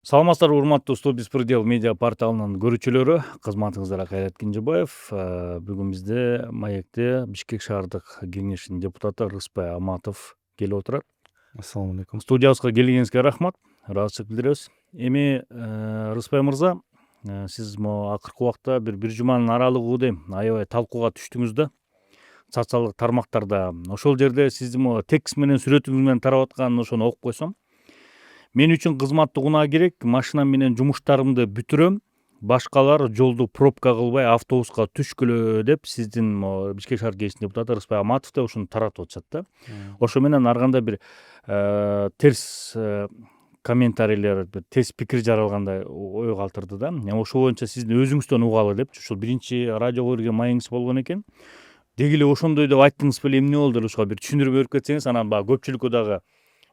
Саламатсыздарбы урматтуу Сто беспредел медиа порталынын көрүүчүлөрү, кызматыңыздарга Кайрат Кенжебаев. Бүгүн бизде маекте Бишкек шаардык кеңешинин депутаты Рыспай Аматов келип отурат. Ассаламу алейкум. Студиябызга келгениңизге рахмат, ыраазычылык билдиребиз. Эми Рыспай мырза, сиз могу акыркы убакта бир жуманын аралыгы дейм, аябай талкууга түштүңүз да. Социалдык тармактарда ошол жерде сиздин могу текст менен сүрөтүңүз менен тарап аткан ошону окуп койсом, мен үчүн кызматтык унаа керек, машинам менен жумуштарымды бүтүрөм, башкалар жолду пробка кылбай автобуска түшкүлө деп сиздин могу Бишкек шаар кеңешинин депутаты Рыспай Аматов да ушуну таратып атышат да. Ошо менен ар кандай бир терс комментарийлер, терс пикир жаралгандай ой калтырды да. Ошол боюнча сиздин өзүңүздөн угалы депчи, ушул биринчи радиого берген маегиңиз болгон экен. Деги эле ошондой деп айттыңыз беле, эмне болду эле, ушуга бир түшүндүрүп берип кетсеңиз, анан баягы көпчүлүккө дагы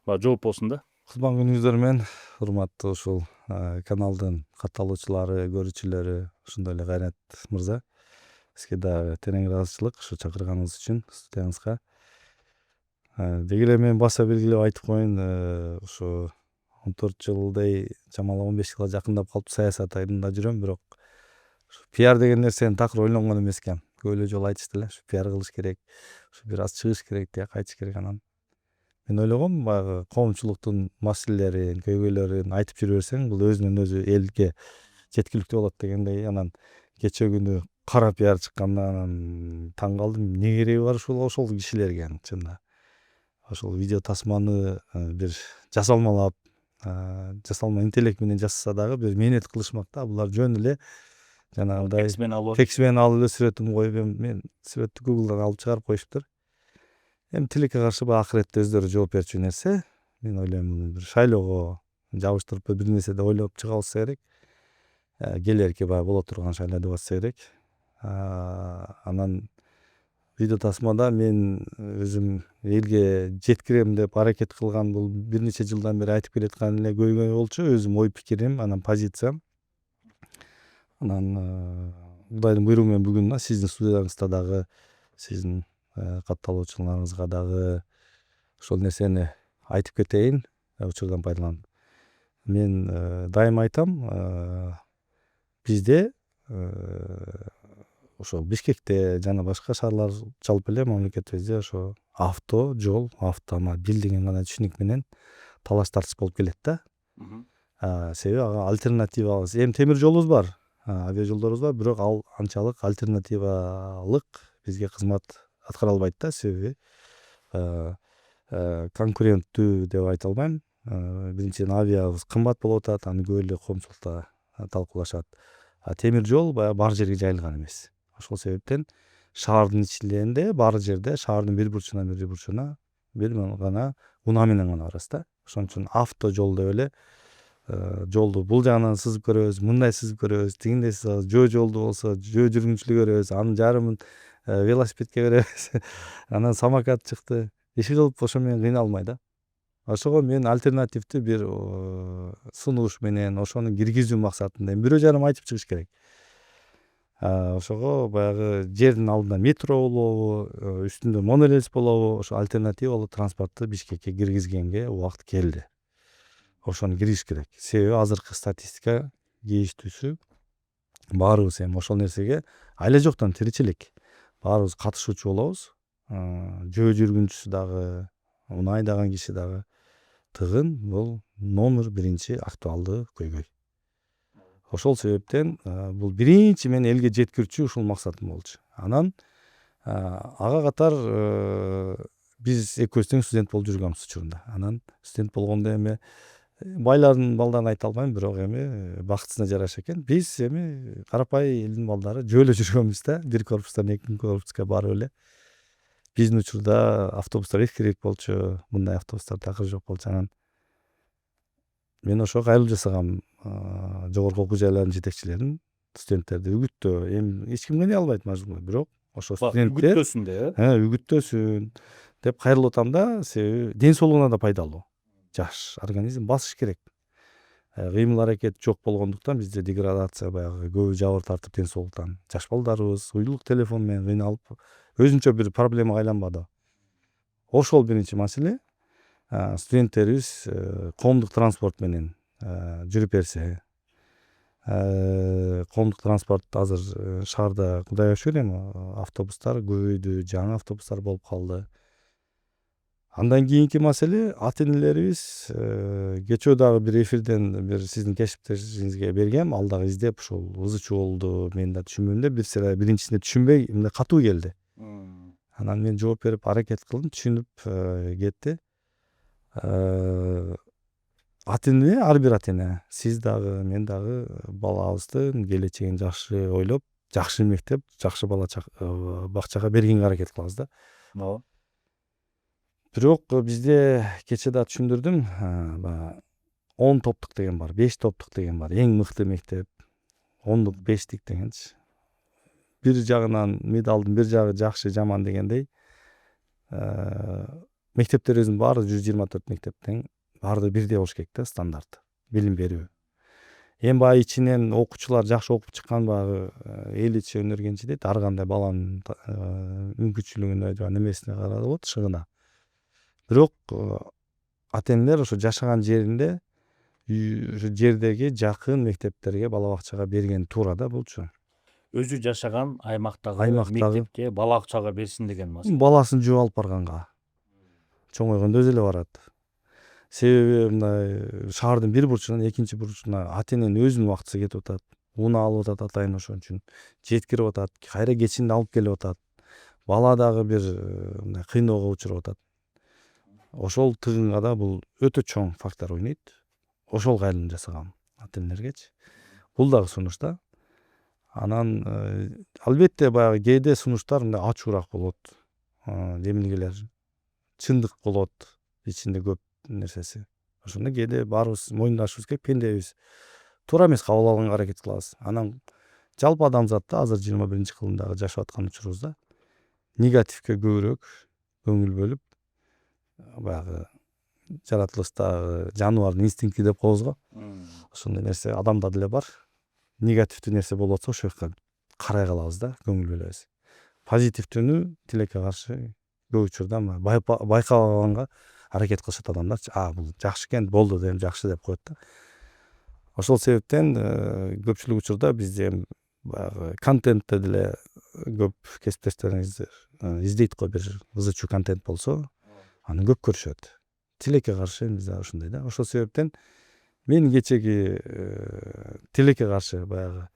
жооп болсун да. Кутман күнүңүздөр менен, урматтуу ушул каналдын катталуучулары, көрүүчүлөрү, ошондой эле Кайрат мырза. Сизге дагы терең ыраазычылык ушу чакырганыңыз үчүн студиябызга. Деги эле мен баса белгилеп айтып коеюн, ушу 14 жылдай, чамалуу 15 жылга жакындап калыптыр саясат айылында жүрөм, бирок ушу пиар деген нерсени такыр ойлонгон эмес экенмин. Көп эле жолу айтышты эле, ушу пиар кылыш керек, ушу бир аз чыгыш керек, тияка айтыш керек. Анан мен ойлогом, баягы коомчулуктун маселелерин, көйгөйлөрүн айтып жүрө берсең, бул өзүнөн өзү элге жеткиликтүү болот дегендей. Анан кечээ күнү кара пиар чыкканда анан таң калдым, эмне кереги бар ошол кишилерге чынында. Ошол видео тасманы бир жасалмалап, жасалма интеллект менен жасаса дагы бир мээнет кылышмак да. Булар жөн эле жанагындай Текст менен текст менен алып эле сүрөтүн коюп, мен сүрөттү Google'дан алып чыгарып коюшуптур. Эми тилекке каршы баягы акыретте өздөрү жооп берчү нерсе. Мен ойлойм, муну бир шайлоого жабыштырып бир нерсе деп ойлоп чыга алса керек. Келерки баягы боло турган шайлоо деп атса керек. Анан видео тасмада мен өзүм элге жеткирем деп аракет кылган, бул бир нече жылдан бери айтып келаткан эле көйгөй болчу, өзүм ой пикирим, анан позициям. Анан Кудайдын буйругу менен бүгүн сиздин студияңызда дагы, сиздин катталуучуларыңызга дагы ошол нерсени айтып кетейин, учурдан пайдаланып. Мен дайыма айтам, бизде ошо Бишкекте жана башка шаарлар, жалпы эле мамлекетибизде ошо жол, автомобиль деген гана түшүнүк менен талаш тартыш болуп келет да. Себеби ага альтернативабыз, эми темир жолубуз бар, авиа жолдорубуз бар, бирок ал анчалык альтернативалык бизге кызмат аткара албайт да. Себеби конкуренттүү деп айта албайм. Биринчиден авиабыз кымбат болуп атат, аны көп эле коомчулукта талкуулашат. Темир жол баягы бар жерге жайылган эмес. Ошол себептен шаардын ичинде, бар жерде, шаардын бир бурчунан бир бурчуна бир гана унаа менен гана барасыз да. Ошон үчүн жол деп эле жолду бул жагынан сызып көрөбүз, мындай сызып көрөбүз, тигиндей сызабыз, жөө жолду болсо жөө жүргүнчүлүгү көрөбүз, анын жарымын велосипедке беребиз. Анан самокат чыкты. Иши кылып ошо менен кыйналмай да. Ошого мен альтернативдүү бир сунуш менен ошону киргизүү максатында бирөө жарым айтып чыгыш керек. Ошого баягы жердин алдында метро болобу, үстүндө монорельс болобу, ошо альтернативалуу транспортту Бишкекке киргизгенге убакыт келди. Ошону киргизиш керек. Себеби азыркы статистика кейиштүүсү, баарыбыз эми ошол нерсеге айла жоктон тиричилик. Баарыбыз катышуучу болобуз. Жөө жүргүнчүсү дагы, унаа айдаган киши дагы. Тыгын бул номер биринчи актуалдуу көйгөй. Ошол себептен бул биринчи мен элге жеткирчү ушул максатым болчу. Анан ага катар биз экөөбүз тең студент болуп жүргөнбүз учурунда. Анан студент болгондо эми байлардын балдарын айта албайм, бирок эми бактысына жараша экен. Биз эми карапай элдин балдары жөө эле жүргөнбүз да, бир корпустан экинчи корпуска барып эле. Биздин учурда автобустар эскирээк болчу, мындай автобустар такыр жок болчу. Анан мен ошого кайрылуу жасагам, жогорку окуу жайлардын жетекчилерин, студенттерди үгүттөө. Эми эч ким кыйнай албайт мажбур, бирок ошо студенттер үгүттөсүн да, үгүттөсүн деп кайрылып атам да. Себеби ден соолугуна да пайдалуу. Жаш организм басыш керек. Кыймыл аракет жок болгондуктан бизде деградация, баягы көбү жабыр тартып ден соолуктан. Жаш балдарыбыз уюлдук телефон менен кыйналып, өзүнчө бир проблемага айланбады. Ошол биринчи маселе. Студенттерибиз коомдук транспорт менен жүрүп берсе. Коомдук транспорт азыр шаарда кудай ачур эми автобустар көбөйдү, жаңы автобустар болуп калды. Андан кийинки маселе ата энелерибиз кечөө дагы бир эфирден бир сиздин кесиптешиңизге бергем, ал дагы издеп ушул ызы чуу болду, мен да түшүнбөйм да, бир сыйра биринчисинде түшүнбөй мындай катуу келди. Анан мен жооп берип аракет кылдым, түшүнүп кетти. Ата эне, ар бир ата эне, сиз дагы мен дагы балабыздын келечегин жакшы ойлоп, жакшы мектеп, жакшы бала бакчага бергенге аракет кылабыз да. Ооба. Бирок бизде кечээ да түшүндүрдүм, баягы 10 топтук деген бар, 5 топтук деген бар. Эң мыкты мектеп, 10дук, 5тик дегенчи. Бир жагынан медалдын бир жагы жакшы, жаман дегендей, мектептерибиздин баары 124 мектептен баардыгы бирдей болуш керек да, стандарт, билим берүү. Эми баягы ичинен окуучулар жакшы окуп чыккан баягы эл ичи өнөргенчи дейт, ар кандай баланын мүмкүнчүлүгүнө жана немесине карап болот, шыгына. Бирок ата энелер ошо жашаган жеринде, ошо жердеги жакын мектептерге, бала бакчага берген туура да булчу. Өзү жашаган аймактагы Аймактагы. мектепке, бала бакчага берсин деген маселе. Баласын жууп алып барганга чоңойгондо өзү эле барат. Себеби мындай шаардын бир бурчунан экинчи бурчуна ата эненин өзүнүн убактысы кетип атат. Уна алып атат атайын ошон үчүн. Жеткирип атат, кайра кечинде алып келип атат. Бала дагы бир мындай кыйноого учуруп атат. Ошол тыгынга да бул өтө чоң фактор ойнойт. Ошол кайрылым жасагам ата энелергечи. Бул дагы сунуш да. Анан албетте баягы кээде сунуштар мындай ачуураак болот. Эмнегелер чындык болот, ичинде көп нерсеси. Ошондо кээде баарыбыз мойындашыбыз керек, пендебиз. Туура эмес кабыл алганга аракет кылабыз. Анан жалпы адамзатта азыр 21-кылымдагы жашап аткан учурубузда негативге көбүрөөк көңүл бөлүп, баягы жаратылыштагы жаныбардын инстинкти деп коебуз го. Ошондой нерсе адамда деле бар. Негативдүү нерсе болуп атса ошол жака карай калабыз да, көңүл бөлөбүз. Позитивдүүнү тилекке каршы көп учурда байкабаганга аракет кылышат адамдарчы. Бул жакшы экен, болду деп жакшы деп коет да. Ошол себептен көпчүлүк учурда бизде баягы контентте деле көп кесиптештериңиз издейт го, бир ызы чуу контент болсо, аны көп көрүшөт. Тилекке каршы бизде ушундай да. Ошол себептен мен кечеги тилекке каршы баягы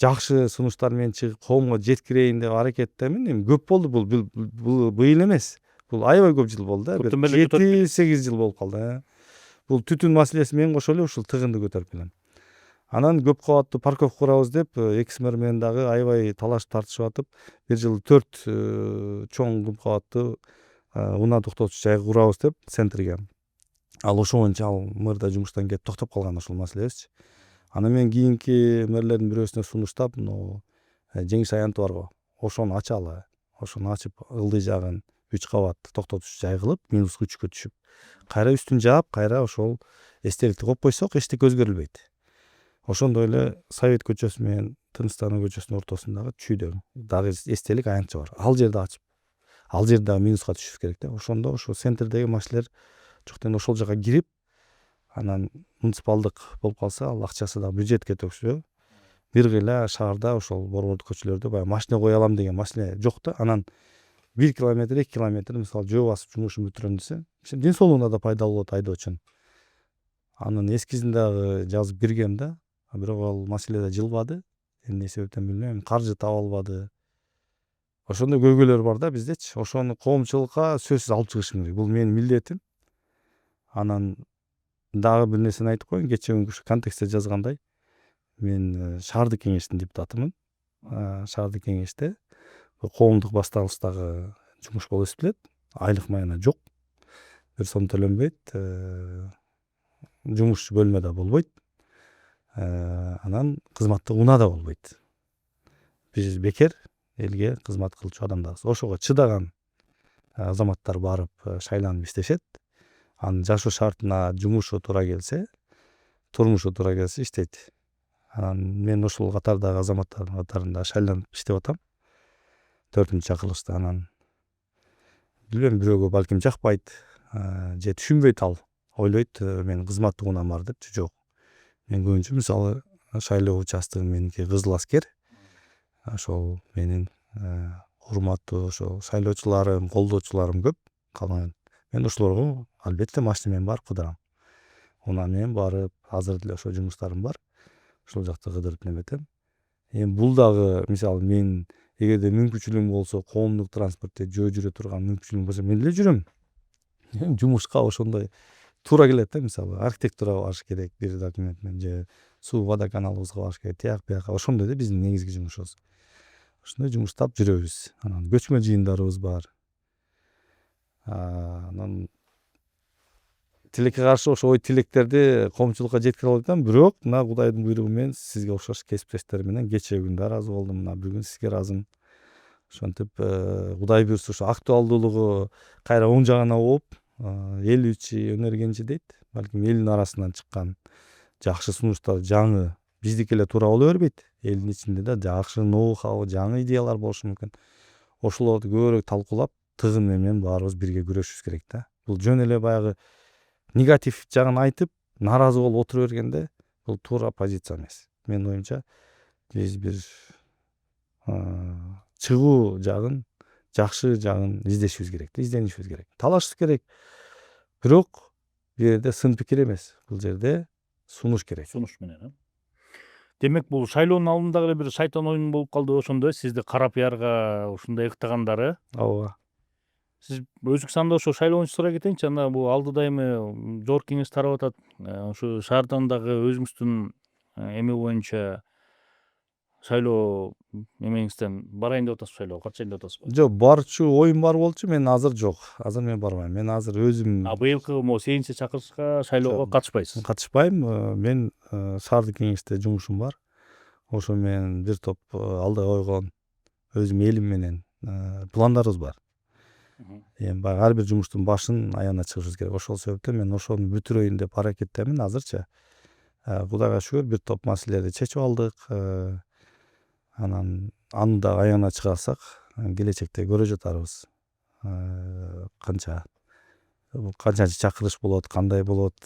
жакшы сунуштар менен чыгып коомго жеткирейин деп аракеттемин. Эми көп болду, бул быйыл эмес. Бул аябай көп жыл болду да. 7-8 жыл болуп калды. Бул түтүн маселеси менен кошо эле ушул тыгынды көтөрүп келем. Анан көп кабаттуу парковка курабыз деп экс мэр менен дагы аябай талаш тартышып атып, бир жыл 4 чоң көп кабаттуу унаа токтотуш жай курабыз деп центрге. Ал ошо боюнча ал мэр да жумуштан кетип токтоп калган ошол маселебизчи. Анан мен кийинки мэрлердин бирөөсүнө сунуштап, мына Жеңиш Аянтов бар го, ошону ачалы. Ошону ачып, ылдый жагын 3 кабат токтотуш жай кылып, -3кө түшүп, кайра үстүн жаап, кайра ошол эстеликти коюп койсок, эчтеке өзгөрүлбөйт. Ошондой эле Совет көчөсү менен Тынчтануу көчөсүнүн ортосундагы чүйдө дагы эстелик аянтча бар. Ал жерди ачып, ал жерде дагы минуска түшүш керек да. Ошондо ошо центрдеги машинелер жоктон ошол жака кирип, анан муниципалдык болуп калса, ал акчасы дагы бюджетке төксө, бир кыйла шаарда ошол борбордук көчөлөрдө баягы машина кое алам деген маселе жок да. Анан 1 километр, 2 километр мисалы жөө басып жумушун бүтүрөм десе, ден соолугуна да пайдалуу болот айдоочунун. Анын эскизин дагы жазып киргем да, бирок ал маселе да жылбады. Эмне себептен билбейм, каржы таба албады. Ошондой көйгөйлөр бар да биздечи. Ошону коомчулукка сөзсүз алып чыгышым керек. Бул менин милдетим. Анан дагы бир нерсени айтып коеюн, кечээ күнкү ушу контекстте жазгандай, мен шаардык кеңештин депутатымын. Шаардык кеңеште коомдук башталыштагы жумуш болуп эсептелет. Айлык майына жок. Бир сом төлөнбөйт. Жумушчу бөлмөдө болбойт. Анан кызматтык унаада болбойт. Биз бекер элге кызмат кылчу адамдарбыз. Ошого чыдаган азаматтар барып шайланып иштешет. Анын жашоо шартына жумушу туура келсе, турмушу туура келсе иштейт. Анан мен ушул катардагы азаматтардын катарында шайланып иштеп атам. 4-чакырылышта. Анан билбейм, бирөөгө балким жакпайт, же түшүнбөйт ал. Ойлойт, мен кызматтык унаам бар деп. Жок. Мен көбүнчө мисалы шайлоо участогу меники Кызыл Аскер. Ошол менин урматтуу ошо шайлоочуларым, колдоочуларым көп. Калган мен ошолорго албетте машина менен барып кыдырам. Унаа менен барып, азыр деле ошо жумуштарым бар. Ошол жакта кыдырып неметем. Эми бул дагы мисалы мен эгерде мүмкүнчүлүгүм болсо, коомдук транспортто жөө жүрө турган мүмкүнчүлүгүм болсо мен деле жүрөм. Эми жумушка ошондой туура келет да, мисалы архитектурага барыш керек бир документ менен же суу водоканалыбызга барыш керек, тияк бияка. Ошондой да биздин негизги жумушубуз. Ошондой жумуштап жүрөбүз. Анан көчмө жыйындарыбыз бар. Анан тилекке каршы ошо ой тилектерди коомчулукка жеткире албайт атам, бирок мына Кудайдын буйругу менен сизге окшош кесиптештер менен кечээ күн да ыраазы болдум. Мына бүгүн сизге ыраазымын. Ошентип Кудай буйрса ошо актуалдуулугу кайра оң жагына ооп, эл ичи өнөргенчи дейт. Балким элдин арасынан чыккан жакшы сунуштар жаңы биздики эле туура боло бербейт. Элдин ичинде да жакшы ноу-хау, жаңы идеялар болушу мүмкүн. Ошолорду көбүрөөк талкуулап, тыгын менен баарыбыз бирге күрөшүбүз керек да. Бул жөн эле баягы негатив жагын айтып, нааразы болуп отура бергенде бул туура позиция эмес. Менин оюмча биз бир чыгуу жагын, жакшы жагын издешибиз керек, изденишибиз керек. Талашыбыз керек. Бирок бул жерде сын пикир эмес. Бул жерде сунуш керек. Сунуш менен. Демек бул шайлоонун алдындагы эле бир шайтан оюн болуп калды ошондой, сизди кара пиарга ушундай ыктагандары. Ооба. Сиз өзүңүз анда ошо шайлоонучу сурай кетейинчи, анда бул алдыда эми жогорку кеңеш тарап атат. Ушу шаардан дагы өзүңүздүн эме боюнча шайлоо эмеңизден барайын деп атасызбы, шайлоого катышайын деп атасызбы? Жок, барчу оюм бар болчу, мен азыр жок. Азыр мен барбайм. Мен азыр өзүм Быйылкы могу 8 чакырылышка шайлоого катышпайсыз. катышпайм. Мен шаардык кеңеште жумушум бар. Ошо менен бир топ алдыга койгон өзүм элим менен пландарыбыз бар. Эми баягы ар бир жумуштун башын аягына чыгышыбыз керек. Ошол себептен мен ошону бүтүрөйүн деп аракеттемин азырчы. Кудайга шүгүр бир топ маселелерди чечип алдык. Анан аны да аягына чыгарсак, келечекте көрө жатарбыз. Канчанчы чакырылыш болот, кандай болот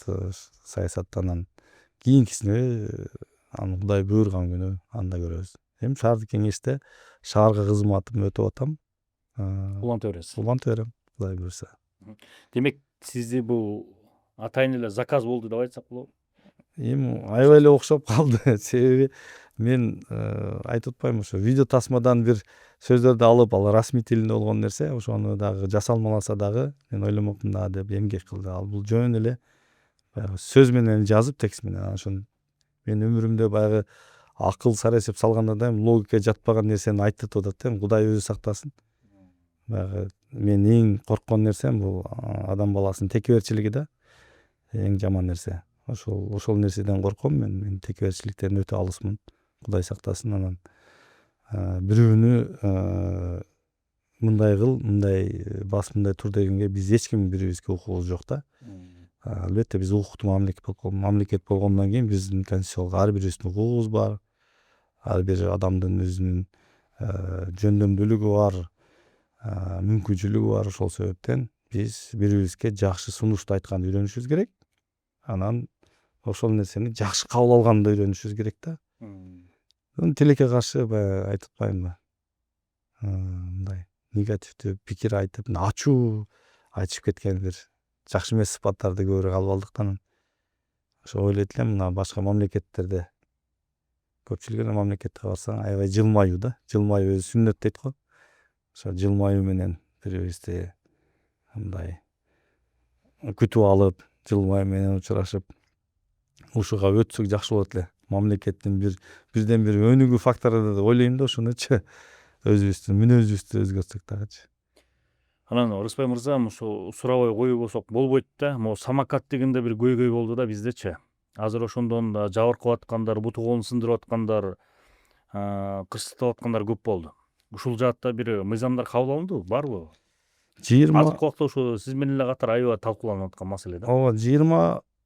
саясаттан кийинкисине аны Кудай буйрган күнү анда көрөбүз. Эми шаардык кеңеште шаарга кызматымды өтөп атам. Уланта бересиз. Уланта берем, Кудай буйрса. Демек сизди бул атайын эле заказ болду деп айтсак болобу? Эми аябай эле окшоп калды. Себеби мен айтып атпаймынбы, ошо видео тасмадан бир сөздөрдү алып, ал расмий тилинде болгон нерсе, ошону дагы жасалмаласа дагы мен ойломокмун да деп эмгек кылды. Ал бул жөн эле баягы сөз менен жазып, текст менен. Ошон мен өмүрүмдө баягы акыл сара эсеп салганда да логика жатпаган нерсени айтып атат да. Кудай өзү сактасын. Баягы мен эң корккон нерсем бул адам баласынын текеберчилиги да. Эң жаман нерсе. Ошол нерседен корком мен. Мен текеберчиликтен өтө алысмын. Кудай сактасын. Анан бирөөнү мындай кыл, мындай бас, мындай тур дегенге биз эч ким бирибизге укугубуз жок да. Албетте биз укуктуу мамлекет болгондон кийин биздин конституциялык ар бирибиздин укугубуз бар. Ар бир адамдын өзүнүн жөндөмдүүлүгү бар, мүмкүнчүлүгү бар. Ошол себептен биз бири-бирибизге жакшы сунушту айтканды үйрөнүшүбүз керек. Анан ошол нерсени жакшы кабыл алганды үйрөнүшүбүз керек да. Тилекке каршы баягы айтып атпаймынбы? Мындай негативдүү пикир айтып, ачуу айтышып кеткен бир жакшы эмес сыпаттарды көбүрөөк алып алдык. Ошо ойлойт элем, мына башка мамлекеттерде көпчүлүк эле мамлекетке барсаң аябай жылмаюу да. Жылмаюу өзү сүннөт дейт го. Ошо жылмаюу менен бири-бирибизди мындай күтүп алып, жылмаюу менен учурашып ушуга өтсөк жакшы болот эле. Мамлекеттин бирден бир өнүгүү фактору деп ойлойм да. Ошону өзүбүздүн мүнөзүбүздү өзгөртсөк дагычы. Анан Рыспай мырза, ошо сурабай коюп болсок болбойт да. Могу самокат дегенде бир көйгөй болду да биздечи. Азыр ошондон да жабыркап аткандар, буту колун сындырып аткандар, кырсыктап аткандар көп болду. Ушул жаатта бир мыйзамдар кабыл алындыбы, барбы? 20 Азыркы убакта ошо сиз менен эле катар аябай талкууланып аткан маселе да. Ооба,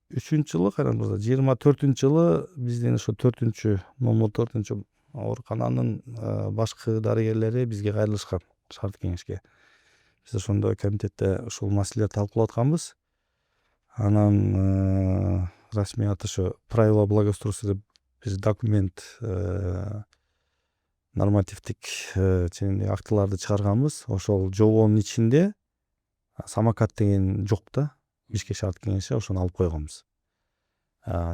23-жылы, Кайрат мырза, 24-жылы биздин ошо 4-номер 4 оорукананын башкы дарыгерлери бизге кайрылышкан, шаардык кеңешке. Биз ошондо комитетте ушул маселелерди талкуулап атканбыз. Анан расмий аты ошо правила благоустройства деп бир документ, нормативдик актыларды чыгарганбыз. Ошол жобонун ичинде самокат деген жок да. Бишкек шаардык кеңеши ошону алып койгонбуз.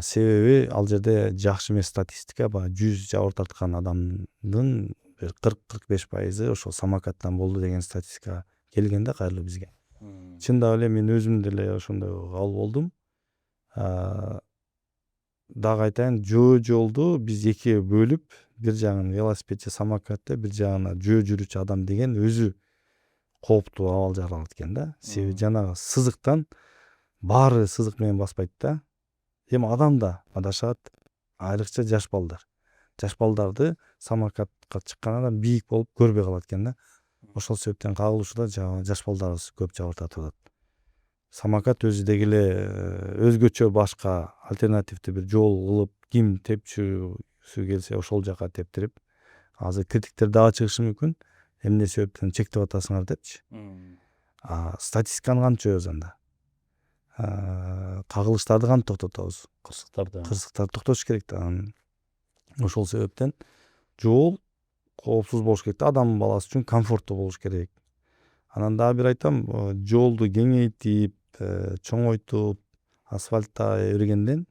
Себеби ал жерде жакшы эмес статистика, баягы 100 жабыр тарткан адамдын бир 40-45% ошол самокаттан болду деген статистика келген да кайрылуу бизге. Чындап эле мен өзүм деле ошондой кабыл болдум. Дагы айтайын, жолду биз экиге бөлүп, бир жагын велосипед же самокатта, бир жагына жүрүүчү адам деген өзү кооптуу абал жаралат экен да. Себеби жанагы сызыктан баары сызык менен баспайт да. Эми адам да адашат, айрыкча жаш балдар. Жаш балдарды самокатка чыккандан бийик болуп көрбөй калат экен да. Ошол себептен кагылышуда жаш балдарыбыз көп жабыр тартып атат. Самокат өзү деги эле өзгөчө башка альтернативдүү бир жол кылып, ким тепчүсү келсе ошол жака тептирип, азыр критиктер дагы чыгышы мүмкүн. Эмне себептен чектеп атасыңар депчи. Статистиканы кантип жоебуз анда? Кагылыштарды кантип токтотобуз? Кырсыктарды токтотуш керек да. Ошол себептен жол коопсуз болуш керек да, адам баласы үчүн комфорттуу болуш керек. Анан дагы бир айтам, жолду кеңейтип, чоңойтуп, асфальтта бергенден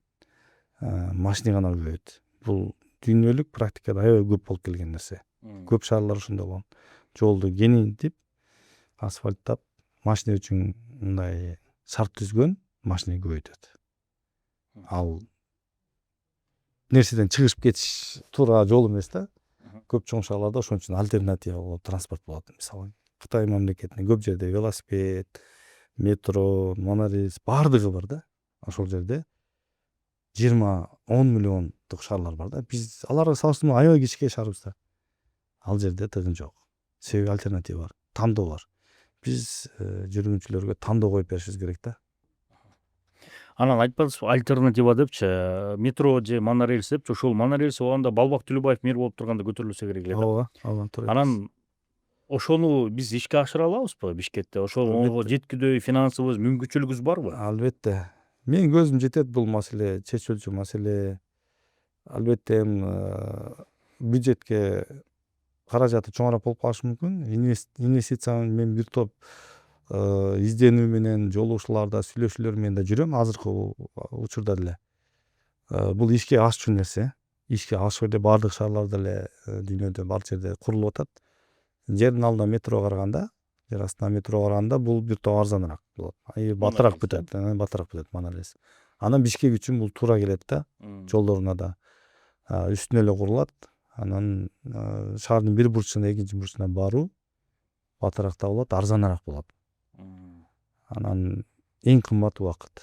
машина гана көбөйөт. Бул дүйнөлүк практикада аябай көп болуп келген нерсе. Көп шаарлар ошондой болгон. Жолду кеңейтип, асфальттап, машина үчүн мындай шарт түзгөн, машина көбөйтөт. Ал нерседен чыгышып кетиш туура жол эмес да. Көп чоң шаарларда ошон үчүн альтернатива болот, транспорт болот. Мисалы Кытай мамлекетинде көп жерде велосипед, метро, монорельс баардыгы бар да. Ошол жерде 20-10 миллиондук шаарлар бар да. Биз аларга салыштырмалуу аябай кичине шаарбыз да. Ал жерде тыгын жок. Себеби альтернатива бар, тандоо бар. Биз жүргүнчүлөргө тандоо коюп беришибиз керек да. Анан айтпадыңызбы альтернатива депчи, метро же монорельс депчи, ошол монорельс болгондо Балбак Төлөбаев мэр болуп турганда көтөрүлсө керек эле да. Ооба, туура. Анан ошону биз ишке ашыра алабызбы Бишкекте? Ошого жеткидөө финансыбыз, мүмкүнчүлүгүбүз барбы? Албетте. Менин көзүм жетет бул маселе чечилчү маселе. Албетте бюджетке каражаты чоңураак болуп калышы мүмкүн. Инвестиция мен бир топ изденүү менен жолугушууларда, сүйлөшүүлөр менен да жүрөм азыркы учурда деле. Бул ишке ашчу нерсе. Ишке ашып эле баардык шаарларда эле дүйнөдө бар жерде курулуп атат. Жердин алдына метро караганда, жер астына метро караганда бул бир топ арзаныраак болот. Батыраак бүтөт монорельс. Анан Бишкек үчүн бул туура келет да. Жолдоруна да үстүнө эле курулат. Анан шаардын бир бурчунан экинчи бурчуна баруу батыраак да болот, арзаныраак болот. Анан эң кымбат убакыт.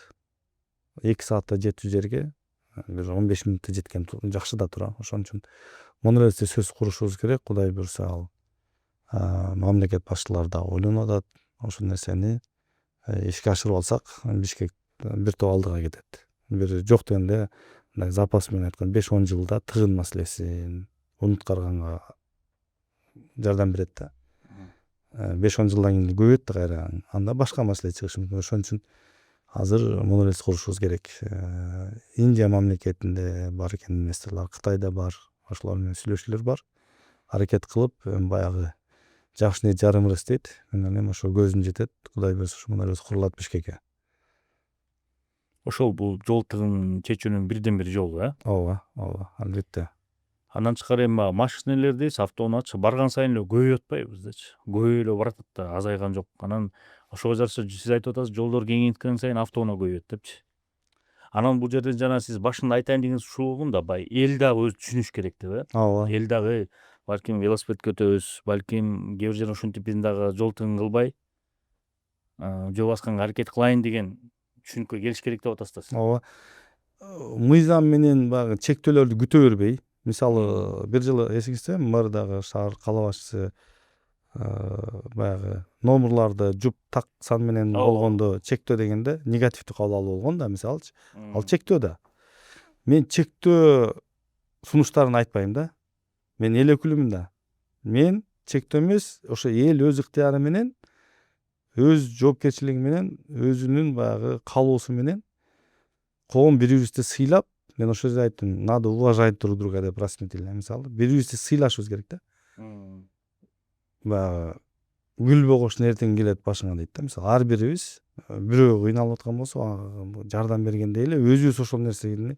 2 саатта жетүү жерге бир 15 мүнөттө жеткен жакшы да тура. Ошон үчүн монорельсти сөзсүз курушубуз керек. Кудай буйрса ал мамлекет башчылары да ойлонуп атат. Ошол нерсени ишке ашырып алсак, Бишкек бир топ алдыга кетет. Бир жок дегенде мындай запас менен айтканда 5-10 жылда тыгын маселесин унуткарганга жардам берет да. 5-10 жылдан кийин көбөйөт да кайра. Анда башка маселе чыгышы мүмкүн. Ошон үчүн азыр монорельс курушубуз керек. Индия мамлекетинде бар экен инвесторлор, Кытайда бар, ошолор менен сүйлөшүүлөр бар. Аракет кылып, баягы жакшы жарым ырыс дейт. Мен эми ошо көзүм жетет. Кудай буйрса ошо монорельс курулат Бишкекке. Ошол бул жол тыгын чечүүнүн бирден бир жолу, Ооба, албетте. Андан тышкары эми машинелерди автоунаачы барган сайын эле көбөйүп атпайбы биздечи? Көбөйүп эле баратат да, азайган жок. Анан ошого жараша сиз айтып атасыз, жолдор кеңейткен сайын автоунаа көбөйөт депчи. Анан бул жерде жана сиз башында айтайын дегениңиз ушул болгон да, баягы эл дагы өзү түшүнүш керек деп, Ооба. Эл дагы балким велосипедке өтөбүз, балким кээ бир жерде ушинтип биздин дагы жол тыгын кылбай, жөө басканга аракет кылайын деген түшүнүккө келиш керек деп атасыз да сиз. Ооба. Мыйзам менен баягы чектөөлөрдү күтө бербей, мисалы бир жылы эсиңизде мэрдагы шаар кала башчысы баягы номерларды жуп так сан менен болгондо чектөө дегенде негативдүү кабыл алуу болгон да, мисалычы. Ал чектөө да. Мен чектөө сунуштарын айтпайм да. Мен эл өкүлүмүн да. Мен чектөө эмес, ошо эл өз ыктыяры менен, өз жоопкерчилиги менен, өзүнүн баягы каалоосу менен коом бири бирибизди сыйлап, мен ошол жерде айттым, надо уважать друг друга деп расмий тилде. Мисалы, бири бирибизди сыйлашыбыз керек да. Баягы гүл богоштун эртең келет башыңа дейт да. Мисалы, ар бирибиз бирөө кыйналып аткан болсо, ага жардам бергендей эле өзүбүз ошол нерсени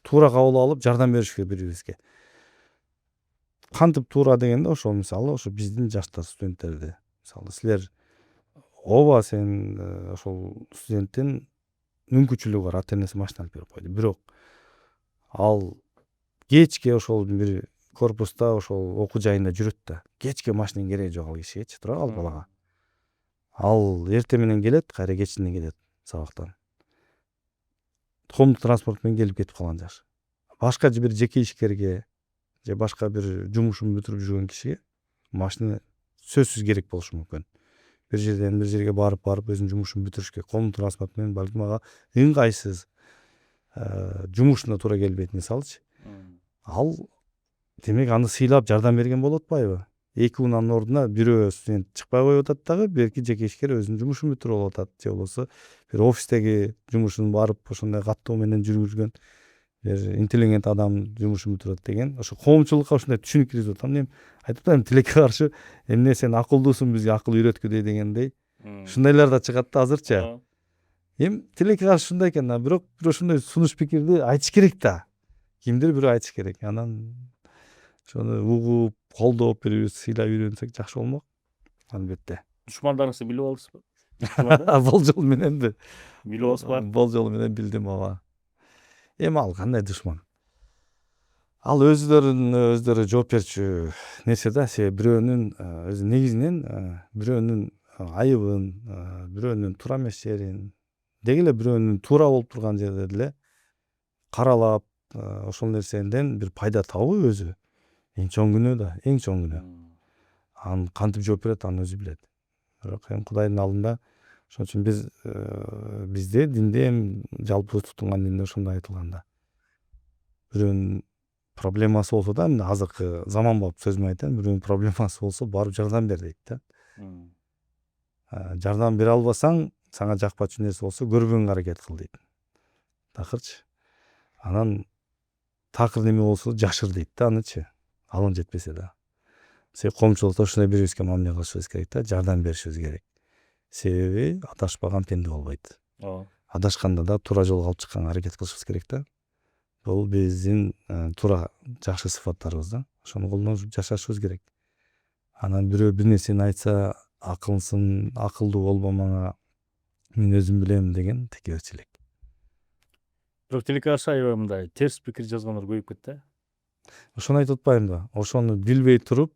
туура кабыл алып жардам бериш керек бири бирибизге. Кантип туура дегенде ошол мисалы ошо биздин жаштар студенттерди. Мисалы, силер ооба сен ошол студенттин мүмкүнчүлүгү бар, ата энеси машина алып берип койду. Бирок ал кечке ошол бир корпуста ошол окуу жайында жүрөт да. Кечке машинанын кереги жок ал кишигечи, туура ал балага. Ал эртең менен келет, кайра кечинде келет сабактан. Коомдук транспорт менен келип кетип калган жаш. Башка бир жеке ишкерге же башка бир жумушун бүтүрүп жүргөн кишиге машина сөзсүз керек болушу мүмкүн. Бир жерден бир жерге барып өзүнүн жумушун бүтүрүшкө коомдук транспорт менен балким ага ыңгайсыз, жумушуна туура келбейт мисалычы. Ал демек аны сыйлап жардам берген болуп атпайбы? 2 унаанын ордуна бирөө студент чыкпай коюп атат дагы, берки жеке ишкер өзүнүн жумушун бүтүрүп алып атат, же болбосо бир офистеги жумушун барып ошондой каттоо менен жүргүзгөн бир интеллигент адам жумушун бүтүрөт деген ошо коомчулукка ушундай түшүнүк киргизип атам. Эми айтып атам, тилекке каршы эмне сен акылдуусуң, бизге акыл үйрөткүдөй дегендей ушундайлар да чыгат да азырчы. Эми тилекке каршы ушундай экен да, бирок бир ошондой сунуш пикирди айтыш керек да. Кимдир бирөө айтыш керек. Анан ошону угуп, колдоп бирибиз сыйлап үйрөнсөк жакшы болмок. Албетте. Душмандарыңызды билип алдыңызбы? Болжол мененби? Билип аласызбы? Болжол менен билдим, ооба. Эми ал кандай душман? Ал өздөрү жооп берчү нерсе да. Себеби бирөөнүн өзү негизинен бирөөнүн айыбын, бирөөнүн туура эмес жерин, деги эле бирөөнүн туура болуп турган жерде деле каралап, ошол нерседен бир пайда табуу өзү эң чоң күнөө да, эң чоң күнөө. Аны кантип жооп берет, аны өзү билет. Бирок эми Кудайдын алдында ошон үчүн бизде динде эми жалпы тутунган динде ошондой айтылган да. Бирөөнүн проблемасы болсо да, мына азыркы заманбап сөз менен айтайын, бирөөнүн проблемасы болсо барып жардам бер дейт да. Жардам бере албасаң, сага жакпачу нерсе болсо көрбөгөнгө аракет кыл дейт. Такырчы. Анан такыр неме болсо жашыр дейт да анычы. Алың жетпесе да. Себеби коомчулукта ушундай бири бирибизге мамиле кылышыбыз керек да, жардам беришибиз керек. Себеби адашпаган пенде болбойт. Адашканда да туура жолго алып чыкканга аракет кылышыбыз керек да. Бул биздин туура жакшы сыфаттарыбыз да. Ошону колдонуп жашашыбыз керек. Анан бирөө бир нерсени айтса, акылдуу болбо мага, мен өзүм билем деген текеберчилик. Бирок тилекке каршы аябай мындай терс пикир жазгандар көбөйүп кетти. Ошону айтып атпаймынбы? Ошону билбей туруп,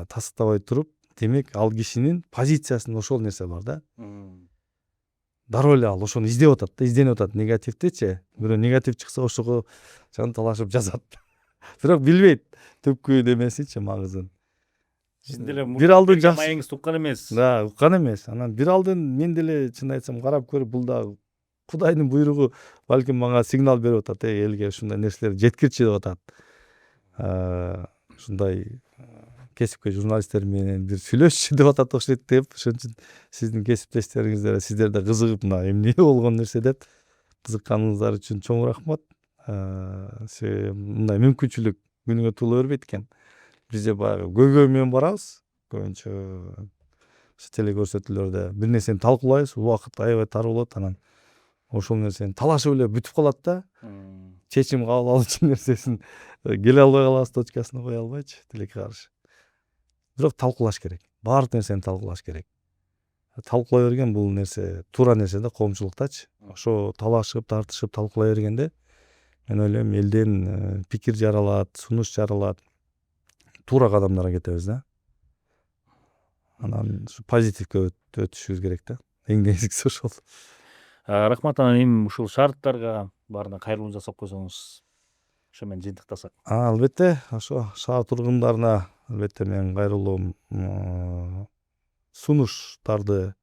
тастабай туруп, демек ал кишинин позициясында ошол нерсе бар да. Дароо эле ал ошону издеп атат да, изденип атат негативдичи. Бирөө негатив чыкса ошого жанталашып жазат. Бирок билбейт түпкү немесичи, магызын. Сиздин деле бир алдын жакшы маегиңизди уккан эмес. Да, уккан эмес. Анан бир алдын мен деле чын айтсам карап көрүп, бул да Кудайдын буйругу балким мага сигнал берип атат, элге ушундай нерселерди жеткирчи деп атат. Ушундай кесипкөй журналисттер менен бир сүйлөшчү деп атат окшойт деп, ошон үчүн сиздин кесиптештериңиздер, сиздер да кызыгып мына эмне болгон нерсе деп кызыкканыңыздар үчүн чоң рахмат. Себеби мындай мүмкүнчүлүк күнүгө туула бербейт экен. Бизде баягы көйгөй менен барабыз. Көбүнчө телекөрсөтүүлөрдө бир нерсени талкуулайбыз, убакыт аябай тар болот, анан ошол нерсени талашып эле бүтүп калат да. Чечим кабыл алуучу нерсесин келе албай калабыз, точкасына кое албайчы, тилекке каршы. Бирок талкуулаш керек. Баардык нерсени талкуулаш керек. Талкуулай берген бул нерсе туура нерсе да коомчулуктачы. Ошо талашып, тартышып талкуулай бергенде мен ойлойм элден пикир жаралат, сунуш жаралат. Туура кадамдарга кетебиз да. Анан позитивге өтүшүбүз керек да. Эң негизгиси ошол. Рахмат. Анан эми ушул шаардтарга баарына кайрылуу жасап койсоңуз, ошо менен жыйынтыктасак. Албетте, ошо шаар тургундарына албетте менин кайрылуум сунуштарды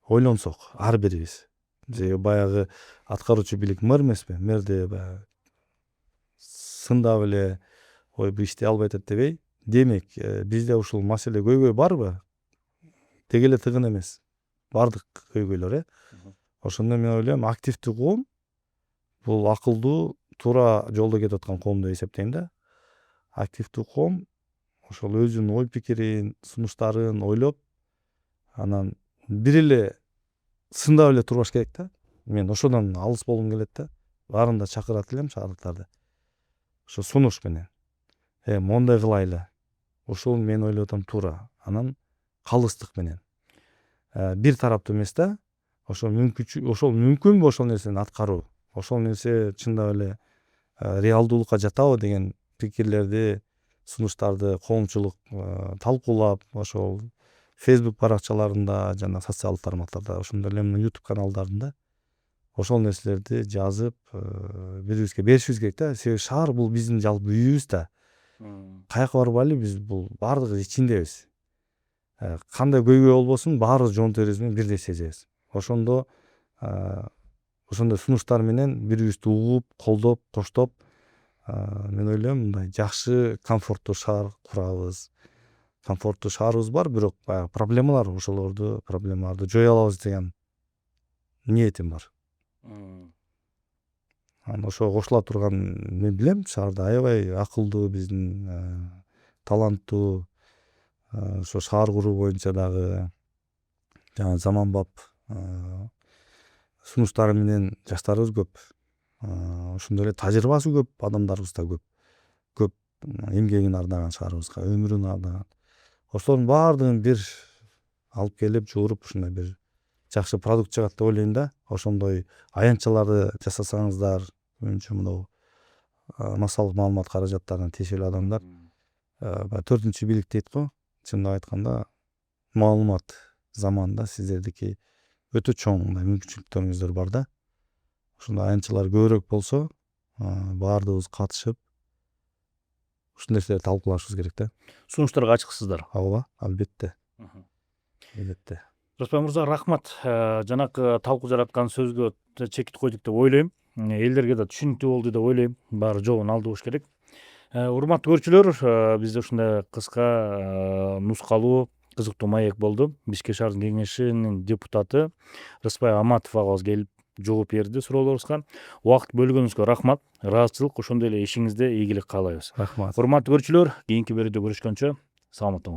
ойлонсок ар бирибиз. Же баягы аткаруучу бийлик мэр эмеспи? Мэрди баягы сындап эле ой бул иштей албай атат дебей, демек бизде ушул маселе көйгөй барбы? Деги эле тыгын эмес. Бардык көйгөйлөр Ошондо мен ойлойм, активдүү коом бул акылдуу туура жолдо кетип аткан коом деп эсептейм да. Активдүү коом ошол өзүнүн ой пикирин, сунуштарын ойлоп, анан бир эле сындап эле турбаш керек да. Мен ошодон алыс болгум келет да. Баарын да чакырат элем шаардыктарды. Ошо сунуш менен. Мондай кылайлы. Ушул мен ойлоп атам туура. Анан калыстык менен. Бир тараптуу эмес да. Ошол мүмкүнбү ошол нерсени аткаруу? Ошол нерсе чындап эле реалдуулукка жатабы деген пикирлерди, сунуштарды коомчулук талкуулап, ошол Facebook баракчаларында жана социалдык тармактарда, ошондой эле YouTube каналдарында ошол нерселерди жазып, бири бирибизге беришибиз керек да. Себеби шаар бул биздин жалпы үйүбүз да. Каяка барбайлы биз бул баардыгы ичиндебиз. Кандай көйгөй болбосун баарыбыз жон терибиз менен бирдей сезебиз. Ошондой сунуштар менен бири бирибизди угуп, колдоп, коштоп, мен ойлойм мындай жакшы, комфорттуу шаар курабыз. Комфорттуу шаарыбыз бар, бирок баягы проблемалар, проблемаларды жоя алабыз деген ниетим бар. Анан ошого кошула турган мен билем, шаарда аябай акылдуу, биздин таланттуу, ошо шаар куруу боюнча дагы жана заманбап сунуштары менен жаштарыбыз көп. Ошондой эле тажрыйбасы көп адамдарыбыз да көп. Көп эмгегин ардаган шаарыбызга, өмүрүн ардаган. Ошолордун баардыгын бир алып келип, жууруп, ушундай бир жакшы продукт чыгат деп ойлойм да. Ошондой аянтчаларды жасасаңыздар, менимче мынау массалык маалымат каражаттарына тиешелүү адамдар, баягы 4 бийлик дейт го. Чындап айтканда, маалымат заманында сиздердики өтө чоң мындай мүмкүнчүлүктөрүңүздөр бар да. Ошондой аянтчалар көбүрөөк болсо, баардыгыбыз катышып, ушул нерселерди талкуулашыбыз керек да. Сунуштарга ачыксыздар. Ооба, албетте. Албетте. Распай мырза, рахмат. Жанакы талкуу жараткан сөзгө чекит койдук деп ойлойм. Элдерге да түшүнүктүү болду деп ойлойм. Баары жолун алды болуш керек. Урматтуу көрүүчүлөр, бизде ушундай кыска нускалуу кызыктуу маек болду. Бишкек шаардык кеңешинин депутаты Рыспай Аматов агабыз келип жооп берди суроолорубузга. Убакыт бөлгөнүңүзгө рахмат. Ыраазычылык, ошондой эле ишиңизде ийгилик каалайбыз. Рахмат. Урматтуу көрүүчүлөр, кийинки берүүдө көрүшкөнчө саламатта болуңуз.